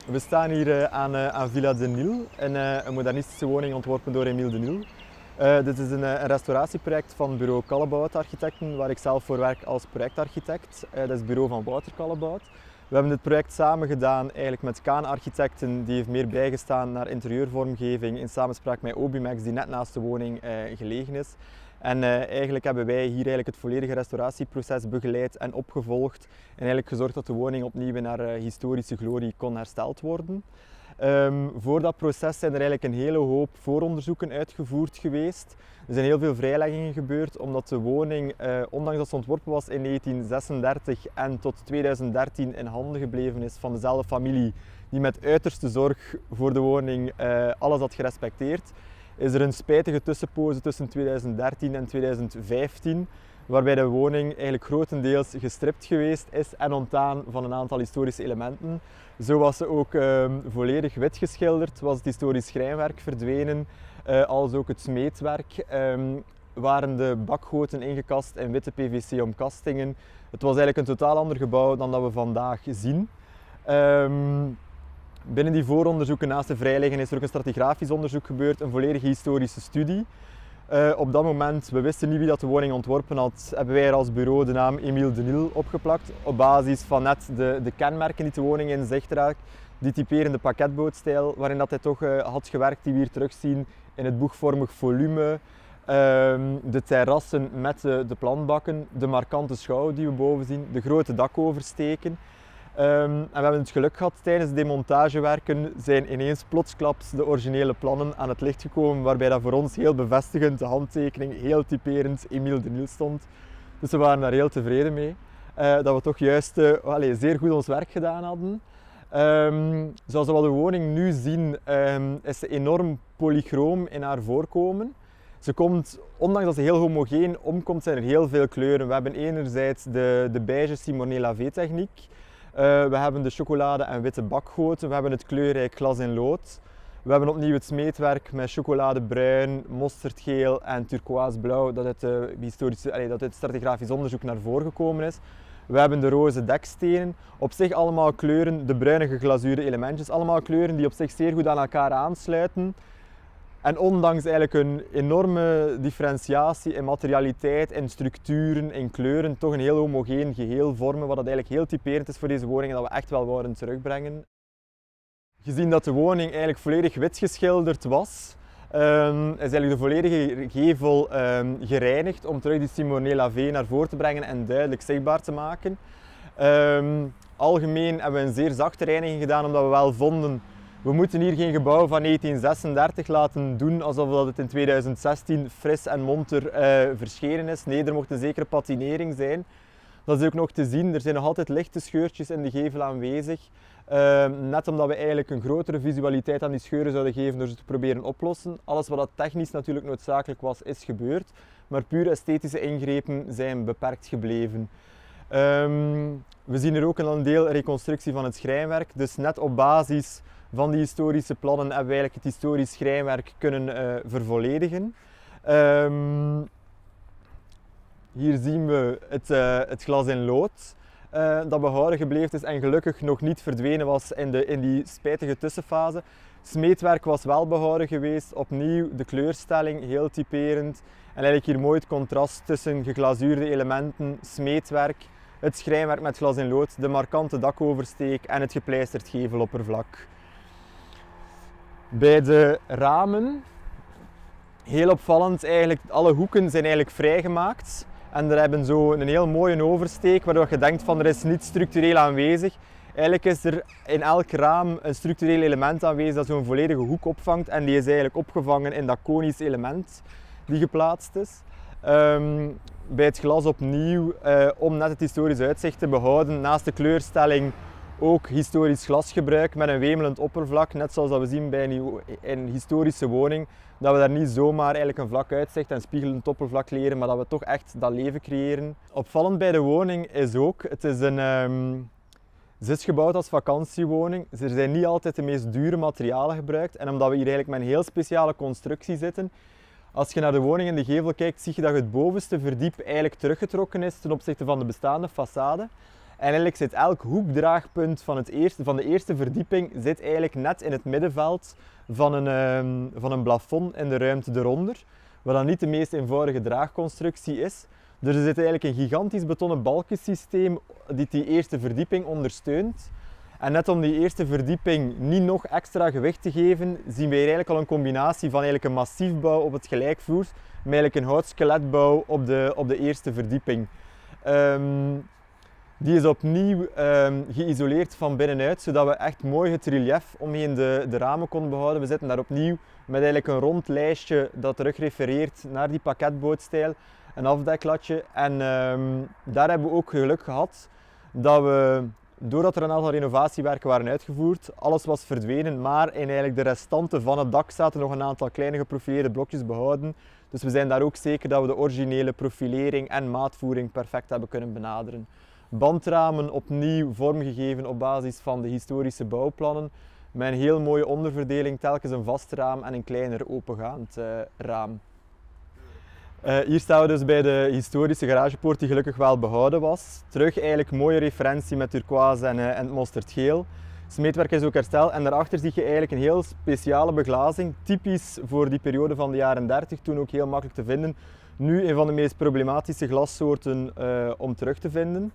We staan hier aan Villa de Nil, een modernistische woning ontworpen door Emile de Nil. Dit is een restauratieproject van bureau Callebaut Architecten, waar ik zelf voor werk als projectarchitect. Dat is het bureau van Wouter Callebaut. We hebben dit project samen gedaan eigenlijk met Kaan Architecten, die heeft meer bijgestaan naar interieurvormgeving in samenspraak met Obimex, die net naast de woning gelegen is. En eigenlijk hebben wij hier eigenlijk het volledige restauratieproces begeleid en opgevolgd en eigenlijk gezorgd dat de woning opnieuw naar historische glorie kon hersteld worden. Voor dat proces zijn er eigenlijk een hele hoop vooronderzoeken uitgevoerd geweest. Er zijn heel veel vrijleggingen gebeurd, omdat de woning, ondanks dat ze ontworpen was in 1936 en tot 2013 in handen gebleven is van dezelfde familie die met uiterste zorg voor de woning alles had gerespecteerd, is er een spijtige tussenpoze tussen 2013 en 2015, waarbij de woning eigenlijk grotendeels gestript geweest is en ontdaan van een aantal historische elementen. Zo was ze ook volledig wit geschilderd, was het historisch schrijnwerk verdwenen, als ook het smeedwerk. Waren de bakgoten ingekast in witte PVC-omkastingen. Het was eigenlijk een totaal ander gebouw dan dat we vandaag zien. Binnen die vooronderzoeken naast de vrijliggen is er ook een stratigrafisch onderzoek gebeurd, een volledige historische studie. Op dat moment, we wisten niet wie dat de woning ontworpen had, hebben wij er als bureau de naam Emile de Nil opgeplakt. Op basis van net de kenmerken die de woning in zich draagt, die typerende paketbootstijl, waarin dat hij toch had gewerkt, die we hier terugzien in het boegvormig volume. De terrassen met de plantbakken, de markante schouw die we boven zien, de grote dakoversteken. En we hebben het geluk gehad, tijdens de demontagewerken zijn ineens plotsklaps de originele plannen aan het licht gekomen, waarbij dat voor ons heel bevestigend, de handtekening heel typerend Emile de Nil stond. Dus we waren daar heel tevreden mee, dat we toch juist zeer goed ons werk gedaan hadden. Zoals we de woning nu zien, is ze enorm polychroom in haar voorkomen. Ze komt, ondanks dat ze heel homogeen omkomt, zijn er heel veel kleuren. We hebben enerzijds de beige Simonet-Lavé techniek. We hebben de chocolade en witte bakgoten, we hebben het kleurrijk glas in lood. We hebben opnieuw het smeedwerk met chocoladebruin, mosterdgeel en turquoiseblauw dat uit het stratigrafisch onderzoek naar voren gekomen is. We hebben de roze dekstenen, op zich allemaal kleuren, de bruinige glazuurde elementjes, allemaal kleuren die op zich zeer goed aan elkaar aansluiten. En ondanks eigenlijk een enorme differentiatie in materialiteit, in structuren, in kleuren, toch een heel homogeen geheel vormen, wat dat eigenlijk heel typerend is voor deze woning en dat we echt wel wouden terugbrengen. Gezien dat de woning eigenlijk volledig wit geschilderd was, is eigenlijk de volledige gevel gereinigd om terug die Simonet-Lavé naar voren te brengen en duidelijk zichtbaar te maken. Algemeen hebben we een zeer zachte reiniging gedaan, omdat we wel vonden we moeten hier geen gebouw van 1936 laten doen alsof dat het in 2016 fris en monter verschenen is. Nee, er mocht een zekere patinering zijn. Dat is ook nog te zien. Er zijn nog altijd lichte scheurtjes in de gevel aanwezig. Net omdat we eigenlijk een grotere visualiteit aan die scheuren zouden geven door ze te proberen oplossen. Alles wat dat technisch natuurlijk noodzakelijk was, is gebeurd. Maar puur esthetische ingrepen zijn beperkt gebleven. We zien er ook een deel reconstructie van het schrijnwerk. Dus net op basis van die historische plannen hebben we eigenlijk het historisch schrijnwerk kunnen vervolledigen. Hier zien we het glas in lood dat behouden gebleven is en gelukkig nog niet verdwenen was in die spijtige tussenfase. Smeedwerk was wel behouden geweest, opnieuw de kleurstelling heel typerend. En eigenlijk hier mooi het contrast tussen geglazuurde elementen, smeedwerk, het schrijnwerk met glas in lood, de markante dakoversteek en het gepleisterd geveloppervlak. Bij de ramen, heel opvallend eigenlijk, alle hoeken zijn eigenlijk vrijgemaakt. En er hebben zo een heel mooie oversteek, waardoor je denkt van er is niet structureel aanwezig. Eigenlijk is er in elk raam een structureel element aanwezig dat zo'n volledige hoek opvangt. En die is eigenlijk opgevangen in dat konisch element die geplaatst is. Bij het glas opnieuw, om net het historisch uitzicht te behouden, naast de kleurstelling ook historisch glasgebruik met een wemelend oppervlak, net zoals dat we zien bij een historische woning, dat we daar niet zomaar eigenlijk een vlak uitzicht en spiegelend oppervlak leren, maar dat we toch echt dat leven creëren. Opvallend bij de woning is ook, ze is gebouwd als vakantiewoning, er zijn niet altijd de meest dure materialen gebruikt en omdat we hier eigenlijk met een heel speciale constructie zitten, als je naar de woning in de gevel kijkt, zie je dat het bovenste verdiep eigenlijk teruggetrokken is ten opzichte van de bestaande façade. En eigenlijk zit elk hoekdraagpunt van de eerste verdieping zit eigenlijk net in het middenveld van een plafond in de ruimte eronder, wat dan niet de meest eenvoudige draagconstructie is. Dus er zit eigenlijk een gigantisch betonnen balkensysteem die eerste verdieping ondersteunt. En net om die eerste verdieping niet nog extra gewicht te geven, zien we hier eigenlijk al een combinatie van eigenlijk een massiefbouw op het gelijkvloers met eigenlijk een houtskeletbouw op de eerste verdieping. Die is opnieuw geïsoleerd van binnenuit, zodat we echt mooi het relief omheen de ramen konden behouden. We zitten daar opnieuw met eigenlijk een rond lijstje dat terug refereert naar die paketbootstijl, een afdeklatje. En daar hebben we ook geluk gehad dat we, doordat er een aantal renovatiewerken waren uitgevoerd, alles was verdwenen, maar in eigenlijk de restanten van het dak zaten nog een aantal kleine geprofileerde blokjes behouden. Dus we zijn daar ook zeker dat we de originele profilering en maatvoering perfect hebben kunnen benaderen. Bandramen opnieuw vormgegeven op basis van de historische bouwplannen, met een heel mooie onderverdeling, telkens een vast raam en een kleiner opengaand raam. Hier staan we dus bij de historische garagepoort die gelukkig wel behouden was. Terug eigenlijk mooie referentie met turquoise en mosterdgeel. Smeetwerk is ook hersteld en daarachter zie je eigenlijk een heel speciale beglazing, typisch voor die periode van de jaren 30, toen ook heel makkelijk te vinden. Nu een van de meest problematische glassoorten om terug te vinden.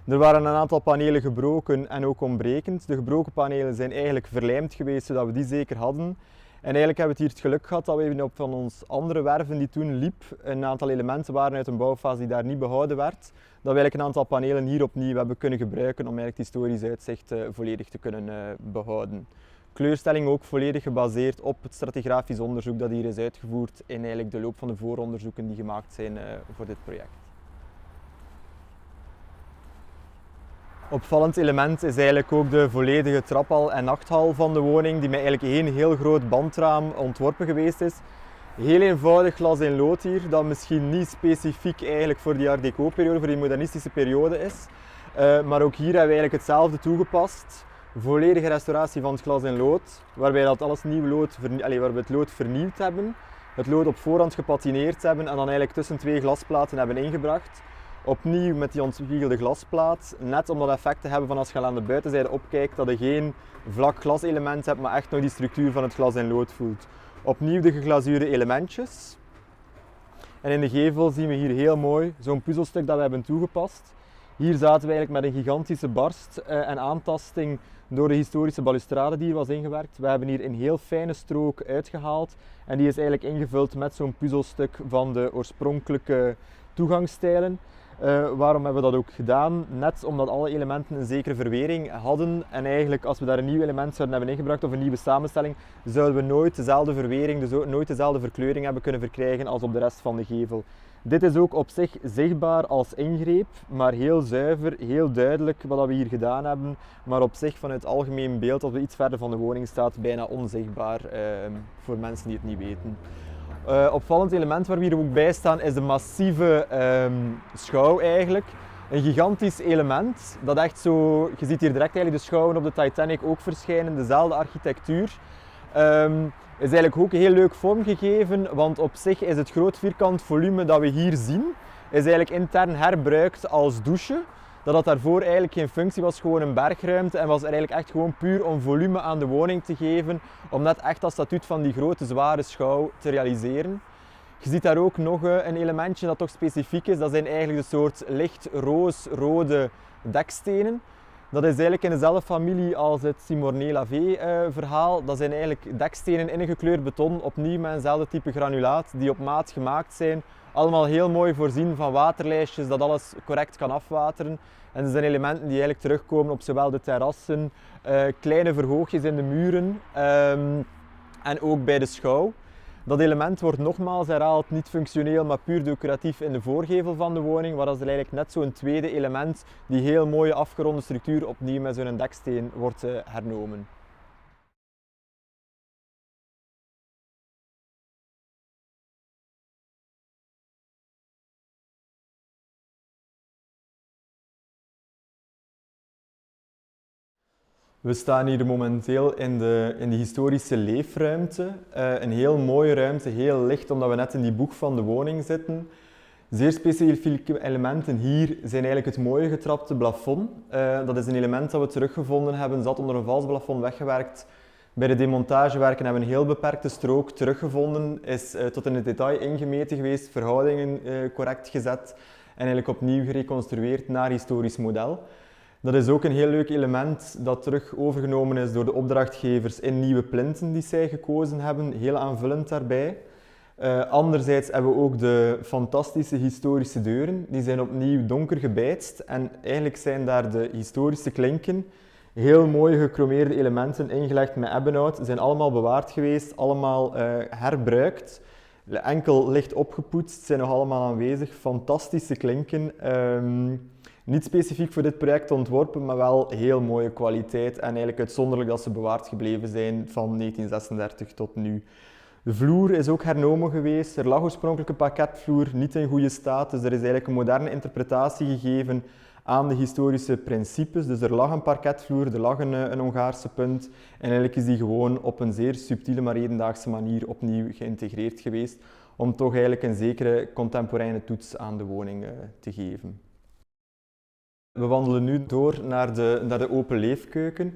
Er waren een aantal panelen gebroken en ook ontbrekend. De gebroken panelen zijn eigenlijk verlijmd geweest, zodat we die zeker hadden. En eigenlijk hebben we hier het geluk gehad dat we op van ons andere werven die toen liep, een aantal elementen waren uit een bouwfase die daar niet behouden werd. Dat we eigenlijk een aantal panelen hier opnieuw hebben kunnen gebruiken om eigenlijk het historisch uitzicht volledig te kunnen behouden. Kleurstelling ook volledig gebaseerd op het stratigrafisch onderzoek dat hier is uitgevoerd in eigenlijk de loop van de vooronderzoeken die gemaakt zijn voor dit project. Opvallend element is eigenlijk ook de volledige traphal en nachthal van de woning, die met eigenlijk één heel groot bandraam ontworpen geweest is. Heel eenvoudig glas in lood hier, dat misschien niet specifiek eigenlijk voor die Art Deco-periode, voor die modernistische periode is. Maar ook hier hebben we eigenlijk hetzelfde toegepast. Volledige restauratie van het glas in lood, waarbij dat alles nieuw lood, waar we het lood vernieuwd hebben. Het lood op voorhand gepatineerd hebben en dan eigenlijk tussen twee glasplaten hebben ingebracht. Opnieuw met die ontspiegelde glasplaat, net om dat effect te hebben van als je aan de buitenzijde opkijkt, dat je geen vlak glaselement hebt, maar echt nog die structuur van het glas in lood voelt. Opnieuw de geglazuurde elementjes. En in de gevel zien we hier heel mooi zo'n puzzelstuk dat we hebben toegepast. Hier zaten we eigenlijk met een gigantische barst en aantasting door de historische balustrade die hier was ingewerkt. We hebben hier een heel fijne strook uitgehaald en die is eigenlijk ingevuld met zo'n puzzelstuk van de oorspronkelijke toegangsstijlen. Waarom hebben we dat ook gedaan? Net omdat alle elementen een zekere verwering hadden en eigenlijk als we daar een nieuw element zouden hebben ingebracht of een nieuwe samenstelling, zouden we nooit dezelfde verwering, dus ook nooit dezelfde verkleuring hebben kunnen verkrijgen als op de rest van de gevel. Dit is ook op zich zichtbaar als ingreep, maar heel zuiver, heel duidelijk wat we hier gedaan hebben, maar op zich vanuit het algemeen beeld, als we iets verder van de woning staat, bijna onzichtbaar voor mensen die het niet weten. Opvallend element waar we hier ook bij staan is de massieve schouw eigenlijk. Een gigantisch element dat echt zo, je ziet hier direct eigenlijk de schouwen op de Titanic ook verschijnen, dezelfde architectuur. Is eigenlijk ook heel leuk vormgegeven, want op zich is het groot vierkant volume dat we hier zien, is eigenlijk intern herbruikt als douche. Dat daarvoor eigenlijk geen functie was, gewoon een bergruimte en was er eigenlijk echt gewoon puur om volume aan de woning te geven, om net echt dat statuut van die grote zware schouw te realiseren. Je ziet daar ook nog een elementje dat toch specifiek is, dat zijn eigenlijk de soort licht roos-rode dekstenen. Dat is eigenlijk in dezelfde familie als het Simornet-Lavé verhaal. Dat zijn eigenlijk dekstenen in een gekleurd beton, opnieuw met eenzelfde type granulaat, die op maat gemaakt zijn. Allemaal heel mooi voorzien van waterlijstjes, dat alles correct kan afwateren. En dat zijn elementen die eigenlijk terugkomen op zowel de terrassen, kleine verhoogjes in de muren en ook bij de schouw. Dat element wordt nogmaals herhaald, niet functioneel, maar puur decoratief in de voorgevel van de woning, waar dat er eigenlijk net zo'n tweede element, die heel mooie afgeronde structuur, opnieuw met zo'n deksteen wordt hernomen. We staan hier momenteel in de historische leefruimte. Een heel mooie ruimte, heel licht, omdat we net in die boeg van de woning zitten. Zeer specifieke elementen hier zijn eigenlijk het mooie getrapte plafond. Dat is een element dat we teruggevonden hebben, zat onder een vals plafond weggewerkt. Bij de demontagewerken hebben we een heel beperkte strook teruggevonden, is tot in het detail ingemeten geweest, verhoudingen correct gezet en eigenlijk opnieuw gereconstrueerd naar historisch model. Dat is ook een heel leuk element dat terug overgenomen is door de opdrachtgevers in nieuwe plinten die zij gekozen hebben, heel aanvullend daarbij. Anderzijds hebben we ook de fantastische historische deuren. Die zijn opnieuw donker gebijtst en eigenlijk zijn daar de historische klinken, heel mooie gechromeerde elementen ingelegd met ebbenhout, zijn allemaal bewaard geweest, allemaal herbruikt. Enkel licht opgepoetst, zijn nog allemaal aanwezig. Fantastische klinken. Niet specifiek voor dit project ontworpen, maar wel heel mooie kwaliteit en eigenlijk uitzonderlijk dat ze bewaard gebleven zijn van 1936 tot nu. De vloer is ook hernomen geweest. Er lag oorspronkelijk een parketvloer, niet in goede staat, dus er is eigenlijk een moderne interpretatie gegeven aan de historische principes. Dus er lag een parketvloer, er lag een Hongaarse punt en eigenlijk is die gewoon op een zeer subtiele maar hedendaagse manier opnieuw geïntegreerd geweest om toch eigenlijk een zekere contemporaine toets aan de woning te geven. We wandelen nu door naar de open leefkeuken.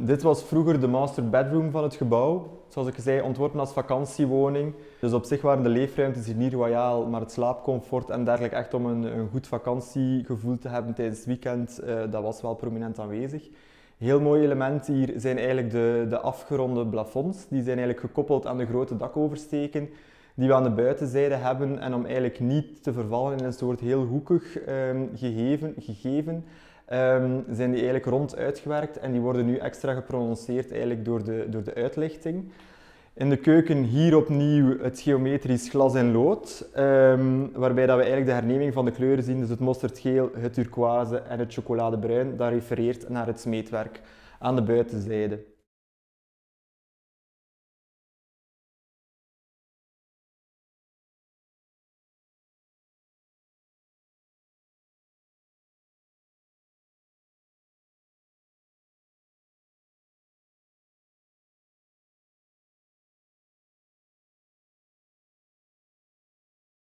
Dit was vroeger de master bedroom van het gebouw. Zoals ik zei, ontworpen als vakantiewoning. Dus op zich waren de leefruimtes hier niet royaal, maar het slaapcomfort en dergelijke echt om een goed vakantiegevoel te hebben tijdens het weekend, dat was wel prominent aanwezig. Heel mooi element hier zijn eigenlijk de afgeronde plafonds. Die zijn eigenlijk gekoppeld aan de grote dakoversteken die we aan de buitenzijde hebben en om eigenlijk niet te vervallen in een soort heel hoekig gegeven. Zijn die eigenlijk rond uitgewerkt en die worden nu extra geprononceerd eigenlijk door de uitlichting. In de keuken hier opnieuw het geometrisch glas en lood, waarbij dat we eigenlijk de herneming van de kleuren zien, dus het mosterdgeel, het turquoise en het chocoladebruin, dat refereert naar het smeedwerk aan de buitenzijde.